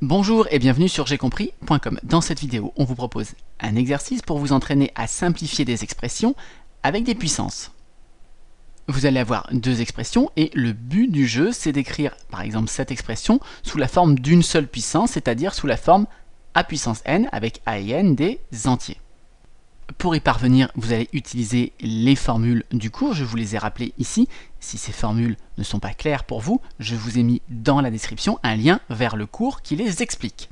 Bonjour et bienvenue sur j'aicompris.com. Dans cette vidéo, on vous propose un exercice pour vous entraîner à simplifier des expressions avec des puissances. Vous allez avoir deux expressions et le but du jeu, c'est d'écrire par exemple cette expression sous la forme d'une seule puissance, c'est-à-dire sous la forme a puissance n avec a et n des entiers. Pour y parvenir, vous allez utiliser les formules du cours, je vous les ai rappelées ici. Si ces formules ne sont pas claires pour vous, je vous ai mis dans la description un lien vers le cours qui les explique.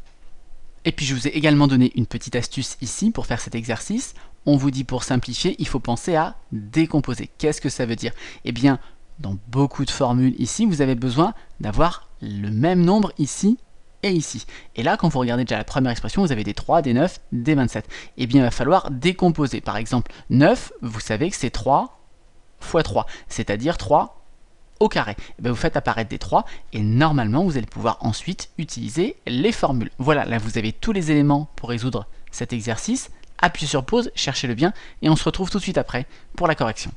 Et puis je vous ai également donné une petite astuce ici pour faire cet exercice. On vous dit pour simplifier, il faut penser à décomposer. Qu'est-ce que ça veut dire? Eh bien, dans beaucoup de formules ici, vous avez besoin d'avoir le même nombre ici et ici. Et là, quand vous regardez déjà la première expression, vous avez des 3, des 9, des 27. Eh bien, il va falloir décomposer. Par exemple, 9, vous savez que c'est 3 fois 3, c'est-à-dire 3 au carré. Et bien, vous faites apparaître des 3 et normalement, vous allez pouvoir ensuite utiliser les formules. Voilà, là, vous avez tous les éléments pour résoudre cet exercice. Appuyez sur pause, cherchez-le bien et on se retrouve tout de suite après pour la correction.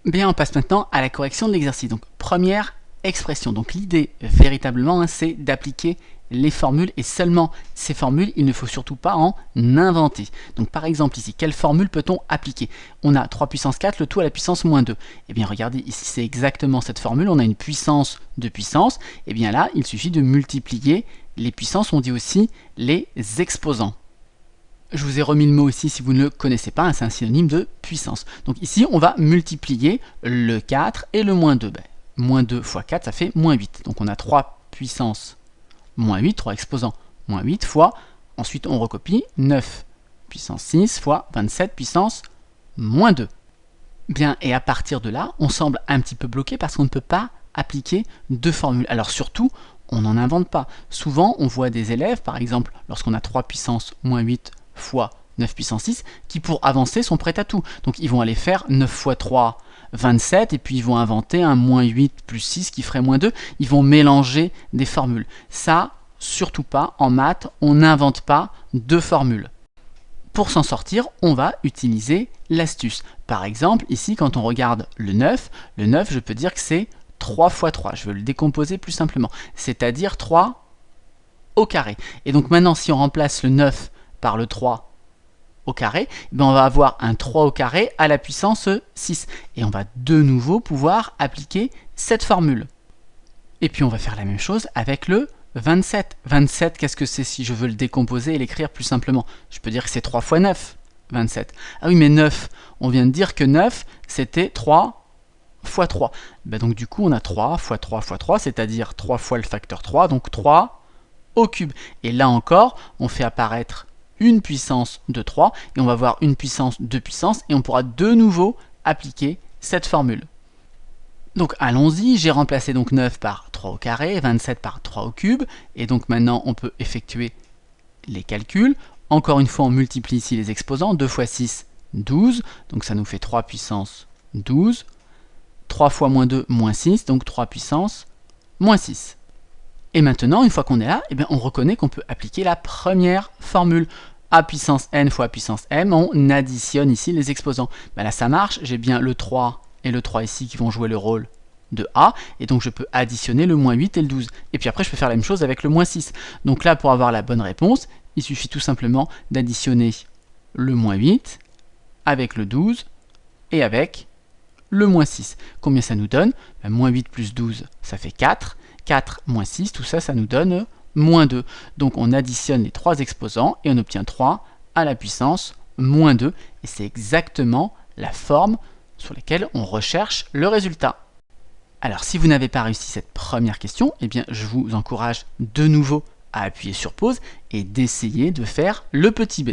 Bien, on passe maintenant à la correction de l'exercice. Donc, première expression. Donc l'idée véritablement, c'est d'appliquer les formules et seulement ces formules, il ne faut surtout pas en inventer. Donc par exemple ici, quelle formule peut-on appliquer? On a 3 puissance 4, le tout à la puissance moins 2. Eh bien regardez, ici c'est exactement cette formule, on a une puissance de puissance. Eh bien là, il suffit de multiplier les puissances, on dit aussi les exposants. Je vous ai remis le mot ici si vous ne le connaissez pas, c'est un synonyme de puissance. Donc ici, on va multiplier le 4 et le moins 2. Moins 2 fois 4, ça fait moins 8. Donc on a 3 puissance moins 8, 3 exposants moins 8 fois, ensuite on recopie 9 puissance 6 fois 27 puissance moins 2. Bien, et à partir de là, on semble un petit peu bloqué parce qu'on ne peut pas appliquer deux formules. Alors surtout, on n'en invente pas. Souvent, on voit des élèves, par exemple, lorsqu'on a 3 puissance moins 8 fois 9 puissance 6, qui pour avancer sont prêts à tout. Donc ils vont aller faire 9 fois 3, 27, et puis ils vont inventer un moins 8 plus 6 qui ferait moins 2. Ils vont mélanger des formules. Ça, surtout pas, en maths, on n'invente pas deux formules. Pour s'en sortir, on va utiliser l'astuce. Par exemple, ici, quand on regarde le 9, je peux dire que c'est 3 fois 3. Je veux le décomposer plus simplement, c'est-à-dire 3 au carré. Et donc maintenant, si on remplace le 9 par le 3 au carré, ben on va avoir un 3 au carré à la puissance 6. Et on va de nouveau pouvoir appliquer cette formule. Et puis on va faire la même chose avec le 27. 27, qu'est-ce que c'est si je veux le décomposer et l'écrire plus simplement? Je peux dire que c'est 3 fois 9, 27. Ah oui, mais 9, on vient de dire que 9, c'était 3 fois 3. Ben donc du coup, on a 3 fois 3 fois 3, c'est-à-dire 3 fois le facteur 3, donc 3 au cube. Et là encore, on fait apparaître une puissance de 3, et on va avoir une puissance de puissance, et on pourra de nouveau appliquer cette formule. Donc allons-y, j'ai remplacé donc 9 par 3 au carré, 27 par 3 au cube, et donc maintenant on peut effectuer les calculs. Encore une fois, on multiplie ici les exposants, 2 fois 6, 12, donc ça nous fait 3 puissance 12, 3 fois moins 2, moins 6, donc 3 puissance moins 6. Et maintenant, une fois qu'on est là, eh bien, on reconnaît qu'on peut appliquer la première formule. A puissance n fois A puissance m, on additionne ici les exposants. Ben là, ça marche, j'ai bien le 3 et le 3 ici qui vont jouer le rôle de A, et donc je peux additionner le moins 8 et le 12. Et puis après, je peux faire la même chose avec le moins 6. Donc là, pour avoir la bonne réponse, il suffit tout simplement d'additionner le moins 8 avec le 12 et avec le moins 6. Combien ça nous donne? Ben, moins 8 plus 12, ça fait 4. 4 moins 6, tout ça, ça nous donne moins 2. Donc on additionne les trois exposants et on obtient 3 à la puissance moins 2. Et c'est exactement la forme sur laquelle on recherche le résultat. Alors si vous n'avez pas réussi cette première question, eh bien je vous encourage de nouveau à appuyer sur pause et d'essayer de faire le petit b.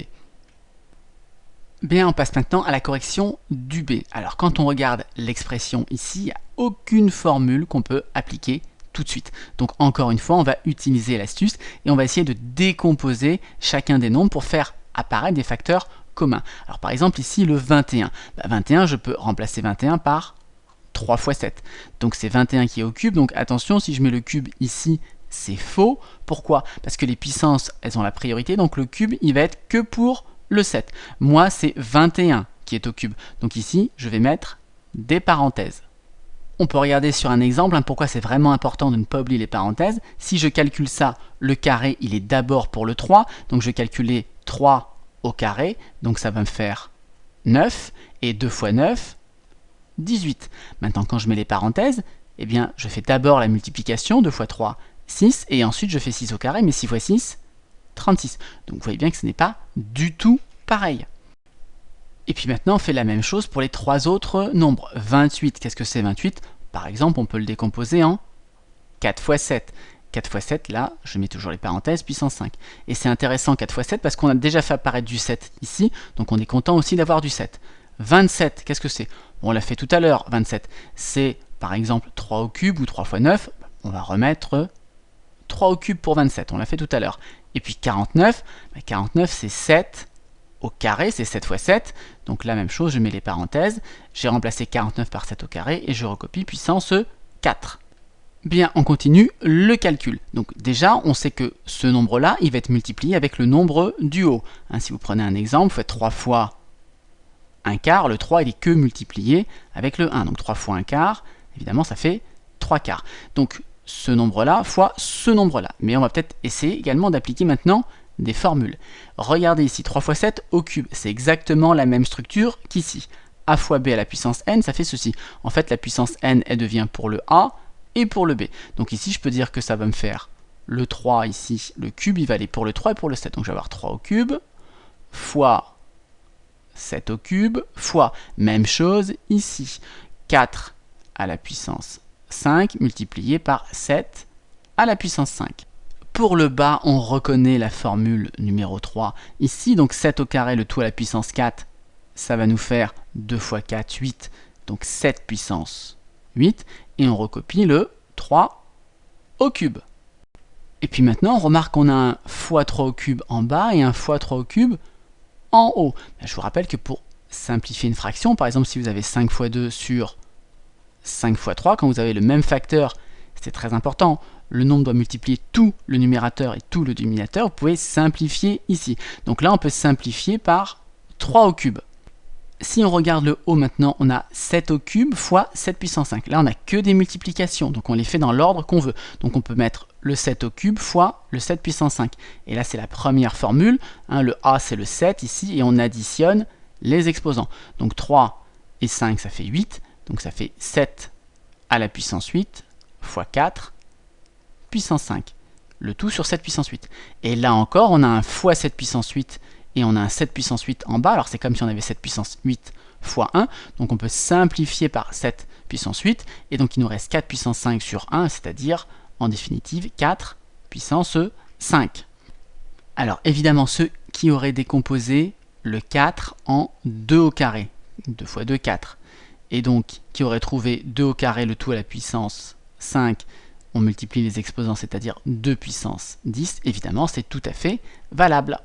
Bien, on passe maintenant à la correction du b. Alors quand on regarde l'expression ici, il n'y a aucune formule qu'on peut appliquer tout de suite. Donc encore une fois, on va utiliser l'astuce et on va essayer de décomposer chacun des nombres pour faire apparaître des facteurs communs. Alors par exemple ici le 21. 21, je peux remplacer 21 par 3 fois 7. Donc c'est 21 qui est au cube. Donc attention, si je mets le cube ici, c'est faux. Pourquoi? Parce que les puissances, elles ont la priorité. Donc le cube, il va être que pour le 7. Moi, c'est 21 qui est au cube. Donc ici, je vais mettre des parenthèses. On peut regarder sur un exemple pourquoi c'est vraiment important de ne pas oublier les parenthèses. Si je calcule ça, le carré, il est d'abord pour le 3. Donc je vais calculer 3 au carré. Donc ça va me faire 9. Et 2 fois 9, 18. Maintenant, quand je mets les parenthèses, eh bien, je fais d'abord la multiplication. 2 fois 3, 6. Et ensuite, je fais 6 au carré. Mais 6 fois 6, 36. Donc vous voyez bien que ce n'est pas du tout pareil. Et puis maintenant, on fait la même chose pour les 3 autres nombres. 28, qu'est-ce que c'est 28? Par exemple, on peut le décomposer en 4 fois 7. 4 fois 7, là, je mets toujours les parenthèses, puissance 5. Et c'est intéressant 4 fois 7 parce qu'on a déjà fait apparaître du 7 ici, donc on est content aussi d'avoir du 7. 27, qu'est-ce que c'est? On l'a fait tout à l'heure, 27. C'est par exemple 3 au cube ou 3 fois 9. On va remettre 3 au cube pour 27, on l'a fait tout à l'heure. Et puis 49, 49 c'est 7 au carré, c'est 7 fois 7, donc la même chose, je mets les parenthèses, j'ai remplacé 49 par 7 au carré, et je recopie puissance 4. Bien, on continue le calcul. Donc déjà, on sait que ce nombre-là, il va être multiplié avec le nombre du haut. Si vous prenez un exemple, vous faites 3 fois 1 quart, le 3 il est que multiplié avec le 1, donc 3 fois 1 quart, évidemment ça fait 3 quarts. Donc ce nombre-là fois ce nombre-là. Mais on va peut-être essayer également d'appliquer maintenant des formules. Regardez ici, 3 fois 7 au cube, c'est exactement la même structure qu'ici. A fois b à la puissance n, ça fait ceci. En fait, la puissance n, elle devient pour le a et pour le b. Donc ici, je peux dire que ça va me faire le 3 ici, le cube, il va aller pour le 3 et pour le 7. Donc je vais avoir 3 au cube, fois 7 au cube, fois, même chose ici, 4 à la puissance 5 multiplié par 7 à la puissance 5. Pour le bas, on reconnaît la formule numéro 3 ici, donc 7 au carré, le tout à la puissance 4, ça va nous faire 2 fois 4, 8, donc 7 puissance 8, et on recopie le 3 au cube. Et puis maintenant, on remarque qu'on a un fois 3 au cube en bas et un fois 3 au cube en haut. Je vous rappelle que pour simplifier une fraction, par exemple si vous avez 5 fois 2 sur 5 fois 3, quand vous avez le même facteur, c'est très important, le nombre doit multiplier tout le numérateur et tout le dénominateur, vous pouvez simplifier ici. Donc là, on peut simplifier par 3 au cube. Si on regarde le haut maintenant, on a 7 au cube fois 7 puissance 5. Là, on n'a que des multiplications, donc on les fait dans l'ordre qu'on veut. Donc on peut mettre le 7 au cube fois le 7 puissance 5. Et là, c'est la première formule. Le a, c'est le 7 ici, et on additionne les exposants. Donc 3 et 5, ça fait 8. Donc ça fait 7 à la puissance 8 fois 4 puissance 5. Le tout sur 7 puissance 8. Et là encore, on a un fois 7 puissance 8 et on a un 7 puissance 8 en bas. Alors c'est comme si on avait 7 puissance 8 fois 1. Donc on peut simplifier par 7 puissance 8. Et donc il nous reste 4 puissance 5 sur 1, c'est-à-dire en définitive 4 puissance 5. Alors évidemment, ceux qui auraient décomposé le 4 en 2 au carré, 2 fois 2, 4, et donc qui auraient trouvé 2 au carré, le tout à la puissance 5, on multiplie les exposants, c'est-à-dire 2 puissance 10, évidemment, c'est tout à fait valable.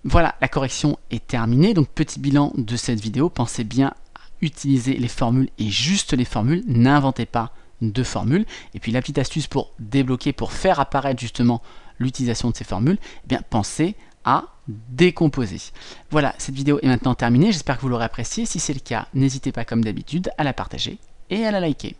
Voilà, la correction est terminée, donc petit bilan de cette vidéo, pensez bien à utiliser les formules et juste les formules, n'inventez pas de formules. Et puis la petite astuce pour débloquer, pour faire apparaître justement l'utilisation de ces formules, eh bien pensez à décomposer. Voilà, cette vidéo est maintenant terminée, j'espère que vous l'aurez appréciée. Si c'est le cas, n'hésitez pas comme d'habitude à la partager et à la liker.